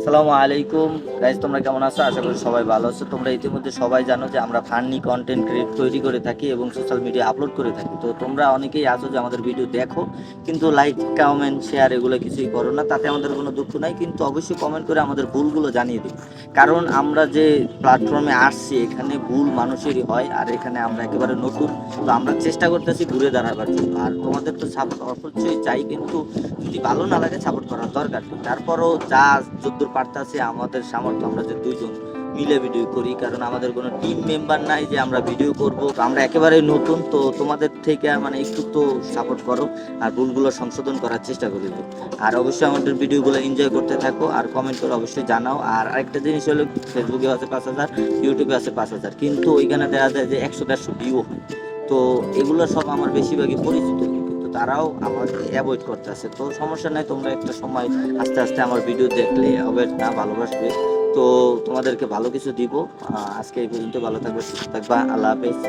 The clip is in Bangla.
আসসালামু আলাইকুম গাইজ, তোমরা কেমন আছো? আশা করি সবাই ভালো আছো। তোমরা ইতিমধ্যে সবাই জানো যে আমরা ফানি কন্টেন্ট ক্রিয়েট তৈরি করে থাকি এবং সোশ্যাল মিডিয়া আপলোড করে থাকি। তো তোমরা অনেকেই আছো যে আমাদের ভিডিও দেখো, কিন্তু লাইক কমেন্ট শেয়ার এগুলো কিছুই করো না। তাতে আমাদের কোনো দুঃখ নাই, কিন্তু অবশ্যই কমেন্ট করে আমাদের ভুলগুলো জানিয়ে দিই। কারণ আমরা যে প্ল্যাটফর্মে আসছি, এখানে ভুল মানুষেরই হয়, আর এখানে আমরা একেবারে নতুন। তো আমরা চেষ্টা করতেছি ঘুরে দাঁড়াবার জন্য, আর তোমাদের তো সাপোর্ট অবশ্যই চাই, কিন্তু যদি ভালো না লাগে সাপোর্ট করার দরকার নেই। তারপরও যা যদ্দূর পারতাছে আমাদের সামর্থ্য, আমরা যে দুইজন মিলে ভিডিও করি, কারণ আমাদের কোনো টিম মেম্বার নাই যে আমরা ভিডিও করব। তো আমরা একেবারে নতুন, তো তোমাদের থেকে মানে একটু তো সাপোর্ট করো আর ভুলগুলো সংশোধন করার চেষ্টা করে দিও। আর অবশ্যই আমাদের ভিডিওগুলো এনজয় করতে থাকো আর কমেন্ট করে অবশ্যই জানাও। আর আরেকটা জিনিস হলো, ফেসবুকে আছে 5,000, ইউটিউবে আছে 5,000, কিন্তু ওইখানে দেখা যায় যে 100-150 ভিউ হয়। তো এগুলো সব আমার বেশিরভাগই পরিচিত, কিন্তু তারাও আমাকে অ্যাভয়েড করতেছে। তো সমস্যা নাই, তোমরা একটা সময় আস্তে আস্তে আমার ভিডিও দেখলে অ্যাভয়েড না ভালোবাসবে। তো তোমাদেরকে ভালো কিছু দিব। আজকে এই পর্যন্ত, ভালো থাকবে, সুস্থ থাকবা, আল্লাহ হাফেজ।